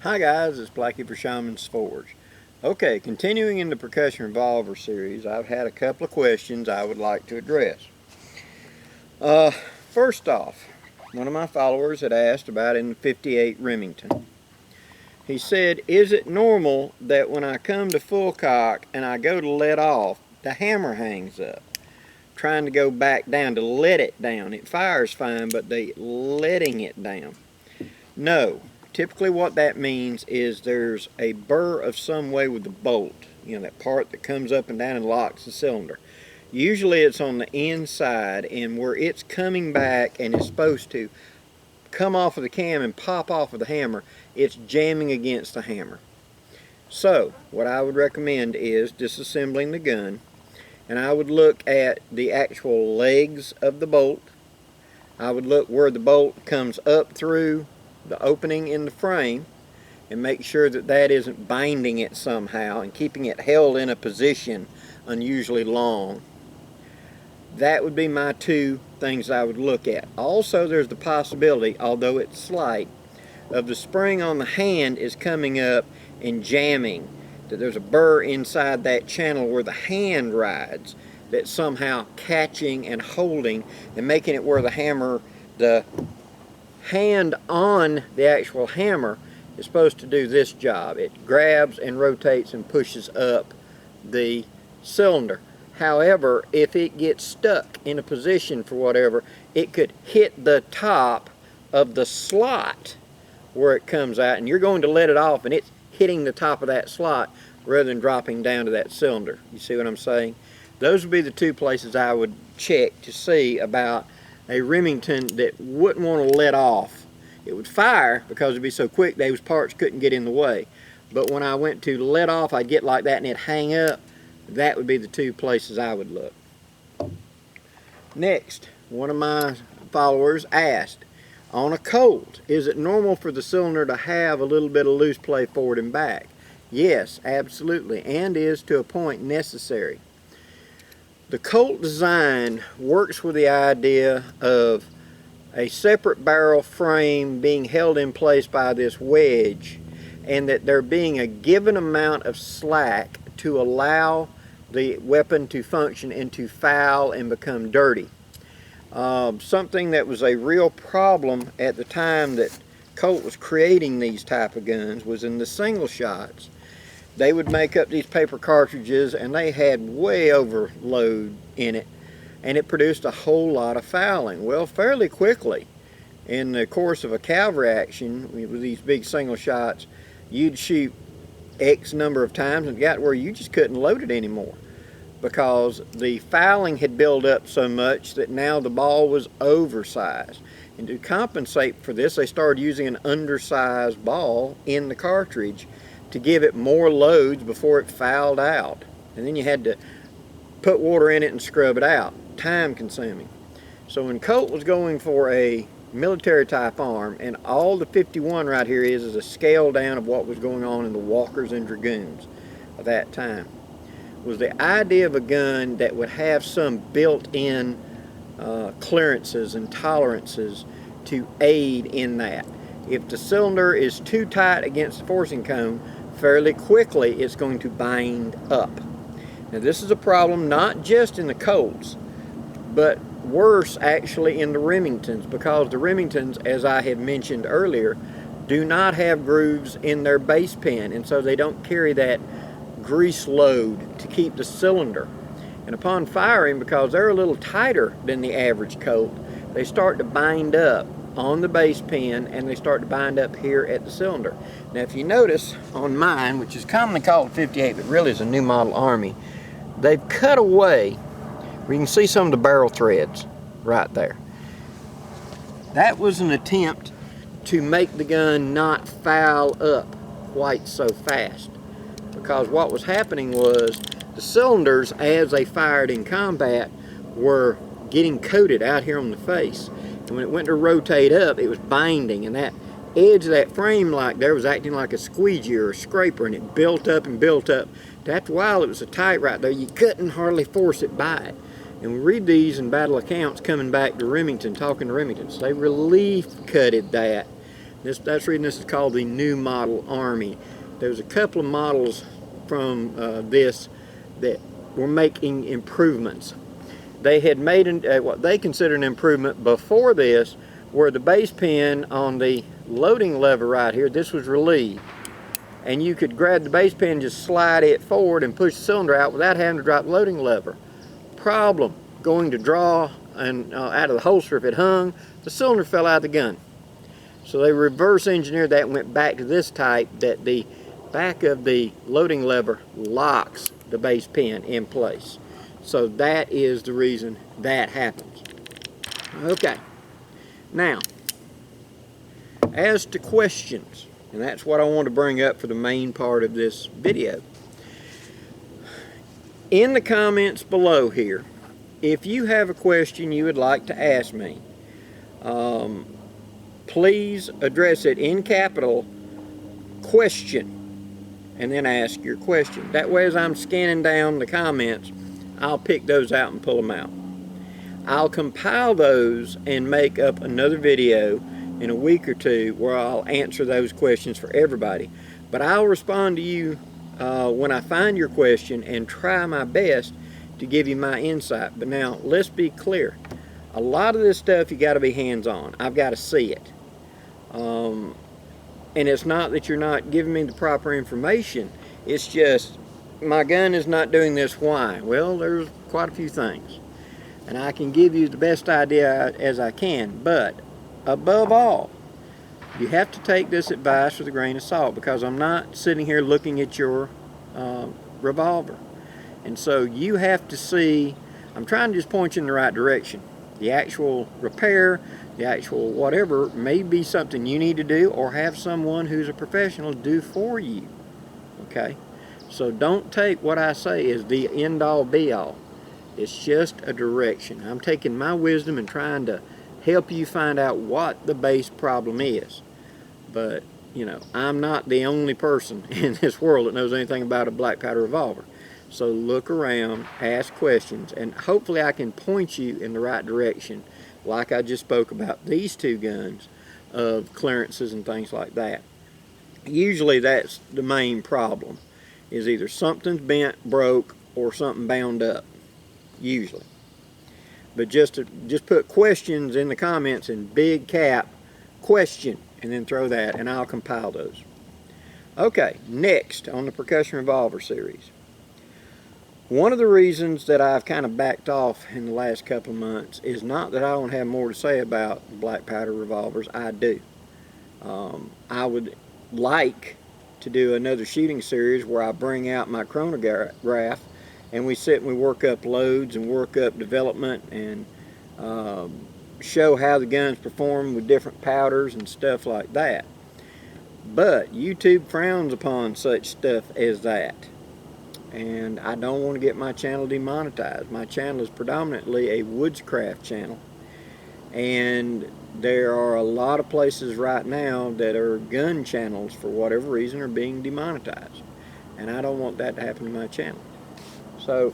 Hi guys, it's Blackie for Shaman's Forge. Okay, continuing in the Percussion Revolver series, I've had a couple of questions I would like to address. First off, one of my followers had asked about in the 58 Remington. He said, is it normal that when I come to full cock and I go to let off, the hammer hangs up? Trying to go back down to let it down. It fires fine, but they letting it down. No. Typically what that means is there's a burr of some way with the bolt, that part that comes up and down and locks the cylinder. Usually it's on the inside, and where it's coming back and is supposed to come off of the cam and pop off of the hammer, it's jamming against the hammer. So what I would recommend is disassembling the gun, and I would look at the actual legs of the bolt. I would look where the bolt comes up through the opening in the frame and make sure that that isn't binding it somehow and keeping it held in a position unusually long. That would be my two things I would look at. Also, there's the possibility, although it's slight, of the spring on the hand is coming up and jamming, that there's a burr inside that channel where the hand rides that's somehow catching and holding and making it where the hammer, the hand on the actual hammer is supposed to do this job. It grabs and rotates and pushes up the cylinder. However, if it gets stuck in a position for whatever, it could hit the top of the slot where it comes out, and you're going to let it off and it's hitting the top of that slot rather than dropping down to that cylinder. You see what I'm saying? Those would be the two places I would check to see about a Remington that wouldn't want to let off. It would fire because it'd be so quick those parts couldn't get in the way. But when I went to let off, I'd get like that and it'd hang up. That would be the two places I would look. Next, one of my followers asked, on a Colt, is it normal for the cylinder to have a little bit of loose play forward and back? Yes, absolutely, and is to a point necessary. The Colt design works with the idea of a separate barrel frame being held in place by this wedge, and that there being a given amount of slack to allow the weapon to function and to foul and become dirty. Something that was a real problem at the time that Colt was creating these type of guns was in the single shots. They would make up these paper cartridges and they had way overload in it, and it produced a whole lot of fouling. Well, fairly quickly in the course of a cavalry action with these big single shots, you'd shoot X number of times and it got where you just couldn't load it anymore because the fouling had built up so much that now the ball was oversized. And to compensate for this, they started using an undersized ball in the cartridge to give it more loads before it fouled out. And then you had to put water in it and scrub it out. Time consuming. So when Colt was going for a military type arm, and all the 51 right here is a scale down of what was going on in the Walkers and Dragoons of that time, was the idea of a gun that would have some built-in clearances and tolerances to aid in that. If the cylinder is too tight against the forcing cone, fairly quickly it's going to bind up. Now this is a problem not just in the Colts, but worse actually in the Remingtons, because the Remingtons, as I had mentioned earlier, do not have grooves in their base pin, and so they don't carry that grease load to keep the cylinder. And upon firing, because they're a little tighter than the average Colt, they start to bind up on the base pin and they start to bind up here at the cylinder. Now if you notice on mine, which is commonly called 58 but really is a new model Army, they've cut away where you can see some of the barrel threads right there. That was an attempt to make the gun not foul up quite so fast, because what was happening was the cylinders, as they fired in combat, were getting coated out here on the face, and when it went to rotate up, it was binding, and that edge of that frame like there was acting like a squeegee or a scraper, and it built up and built up. After a while, it was so tight right there you couldn't hardly force it by. And we read these in battle accounts coming back to Remington, talking to Remingtons. They relief cutted that That's the reason this is called the new model Army. There's a couple of models from this that were making improvements. They had made what they consider an improvement before this, where the base pin on the loading lever right here, this was relieved. And you could grab the base pin and just slide it forward and push the cylinder out without having to drop the loading lever. Problem, going to draw and out of the holster if it hung, the cylinder fell out of the gun. So they reverse engineered that and went back to this type that the back of the loading lever locks the base pin in place. So that is the reason that happens. Okay, now as to questions, and that's what I want to bring up for the main part of this video. In the comments below here, if you have a question you would like to ask me, please address it in capital question and then ask your question. That way, as I'm scanning down the comments, I'll pick those out and pull them out. I'll compile those and make up another video in a week or two where I'll answer those questions for everybody. But I'll respond to you when I find your question and try my best to give you my insight. But now, let's be clear. A lot of this stuff you got to be hands-on. I've got to see it. And it's not that you're not giving me the proper information. It's just, my gun is not doing this. Why? Well, there's quite a few things. And I can give you the best idea as I can. But above all, you have to take this advice with a grain of salt, because I'm not sitting here looking at your revolver. And so you have to see, I'm trying to just point you in the right direction. The actual repair, the actual whatever, may be something you need to do or have someone who's a professional do for you. Okay? So don't take what I say as the end-all be-all. It's just a direction. I'm taking my wisdom and trying to help you find out what the base problem is. But, you know, I'm not the only person in this world that knows anything about a black powder revolver. So look around, ask questions, and hopefully I can point you in the right direction, like I just spoke about these two guns, of clearances and things like that. Usually that's the main problem, is either something's bent, broke, or something bound up, usually. But just put questions in the comments in big cap, question, and then throw that, and I'll compile those. Okay, next on the Percussion Revolver series. One of the reasons that I've kind of backed off in the last couple of months is not that I don't have more to say about black powder revolvers. I do. I would like to do another shooting series where I bring out my chronograph and we sit and we work up loads and work up development and show how the guns perform with different powders and stuff like that. But YouTube frowns upon such stuff as that. And I don't want to get my channel demonetized. My channel is predominantly a woodscraft channel. And there are a lot of places right now that are gun channels, for whatever reason, are being demonetized. And I don't want that to happen to my channel. So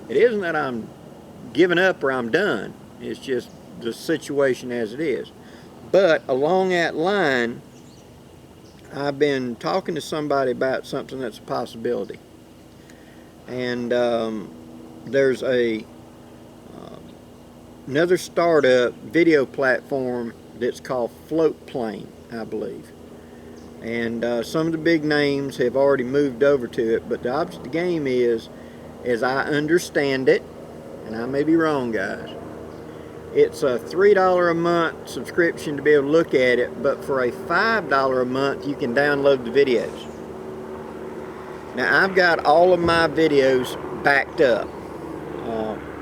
it isn't that I'm giving up or I'm done. It's just the situation as it is. But along that line, I've been talking to somebody about something that's a possibility. And there's another startup video platform that's called Floatplane, I believe. And some of the big names have already moved over to it, but the object of the game is, as I understand it, and I may be wrong, guys, it's a $3 a month subscription to be able to look at it, but for a $5 a month you can download the videos. Now, I've got all of my videos backed up,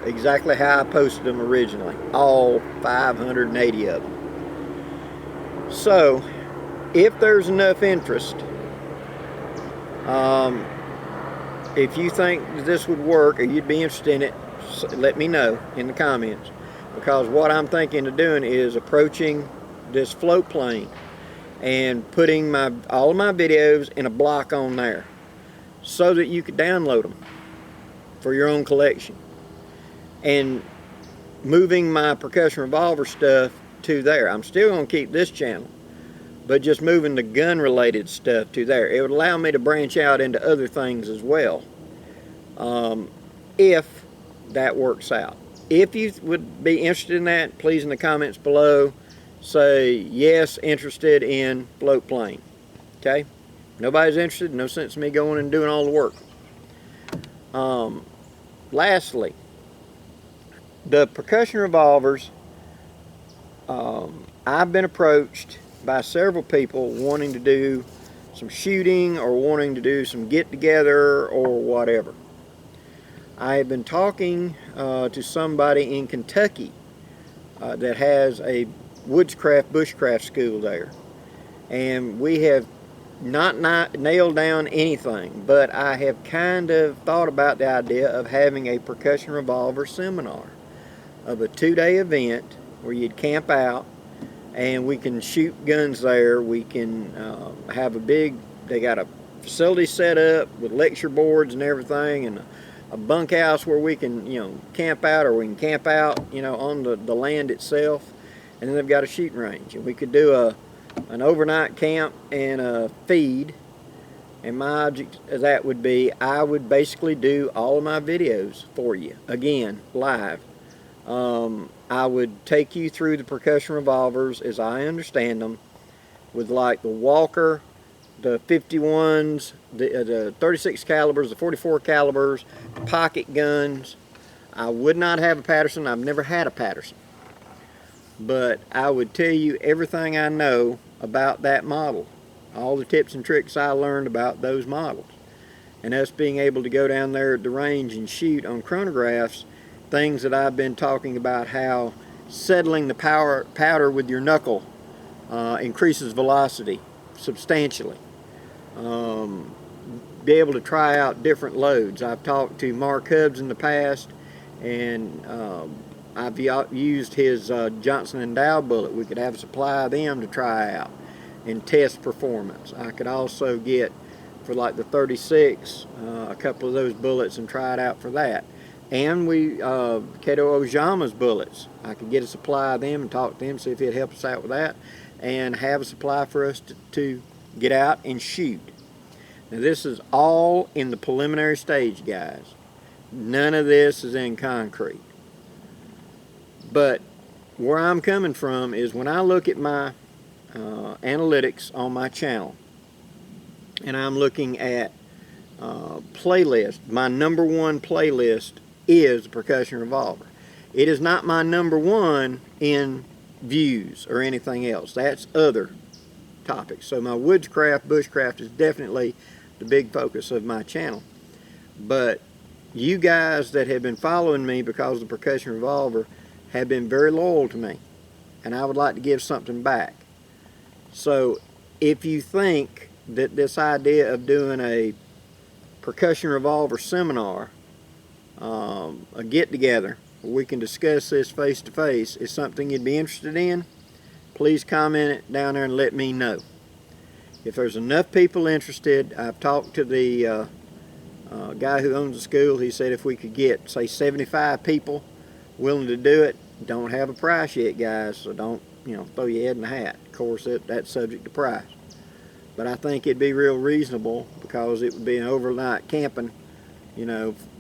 exactly how I posted them originally, all 580 of them. So, if there's enough interest, if you think this would work or you'd be interested in it, let me know in the comments. Because what I'm thinking of doing is approaching this Floatplane and putting all of my videos in a block on there, so that you could download them for your own collection, and moving my Percussion Revolver stuff to there. I'm still going to keep this channel, but just moving the gun related stuff to there. It would allow me to branch out into other things as well, if that works out. If you would be interested in that, please in the comments below say yes, interested in float plane. Okay? Nobody's interested, no sense in me going and doing all the work. Lastly, the percussion revolvers, I've been approached by several people wanting to do some shooting or wanting to do some get-together or whatever. I have been talking to somebody in Kentucky that has a woodscraft, bushcraft school there. And we have not nailed down anything, but I have kind of thought about the idea of having a percussion revolver seminar of a 2-day event where you'd camp out and we can shoot guns there. We can have a big, they got a facility set up with lecture boards and everything, and a bunkhouse where we can, camp out, or we can camp out, on the land itself. And then they've got a shooting range, and we could do an overnight camp and a feed. And my object of that would be, I would basically do all of my videos for you, again, live. I would take you through the percussion revolvers as I understand them, with like the Walker, the 51s, the 36 calibers, the 44 calibers, pocket guns. I would not have a Patterson. I've never had a Patterson. But I would tell you everything I know about that model, all the tips and tricks I learned about those models. And us being able to go down there at the range and shoot on chronographs, things that I've been talking about, how settling the powder with your knuckle increases velocity substantially. Be able to try out different loads. I've talked to Mark Hubbs in the past, and I've used his Johnson & Dow bullet. We could have a supply of them to try out and test performance. I could also get, for like the 36, a couple of those bullets and try it out for that. And Kato Ojama's bullets, I could get a supply of them and talk to them, see if it'd help us out with that, and have a supply for us to get out and shoot. Now this is all in the preliminary stage, guys. None of this is in concrete. But where I'm coming from is when I look at my analytics on my channel, and I'm looking at playlist, my #1 playlist is the Percussion Revolver. It is not my #1 in views or anything else. That's other topics. So my woodscraft, bushcraft is definitely the big focus of my channel. But you guys that have been following me because of the Percussion Revolver have been very loyal to me, and I would like to give something back. So if you think that this idea of doing a Percussion Revolver seminar, a get-together where we can discuss this face-to-face, is something you'd be interested in, please comment it down there and let me know. If there's enough people interested, I've talked to the guy who owns the school. He said if we could get, say, 75 people willing to do it. Don't have a price yet, guys, so don't throw your head in the hat. Of course, that's subject to price. But I think it'd be real reasonable, because it would be an overnight camping.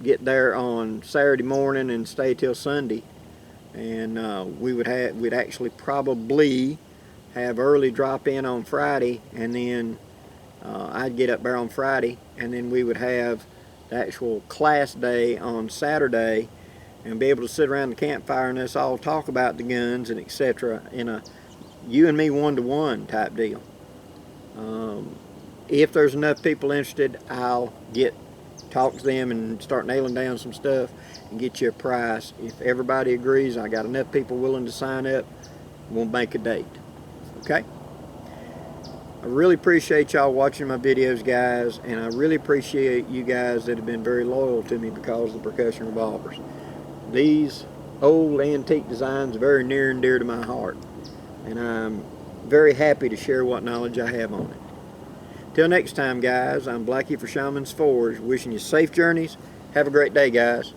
Get there on Saturday morning and stay till Sunday, and we'd actually probably have early drop in on Friday, and then I'd get up there on Friday, and then we would have the actual class day on Saturday, and be able to sit around the campfire and us all talk about the guns and etc. in a you and me one-to-one type deal. If there's enough people interested, I'll talk to them and start nailing down some stuff and get you a price. If everybody agrees, I got enough people willing to sign up, we'll make a date. Okay? I really appreciate y'all watching my videos, guys, and I really appreciate you guys that have been very loyal to me because of the Percussion Revolvers. These old antique designs are very near and dear to my heart, and I'm very happy to share what knowledge I have on it. Till next time, guys, I'm Blackie for Shaman's Forge, wishing you safe journeys. Have a great day, guys.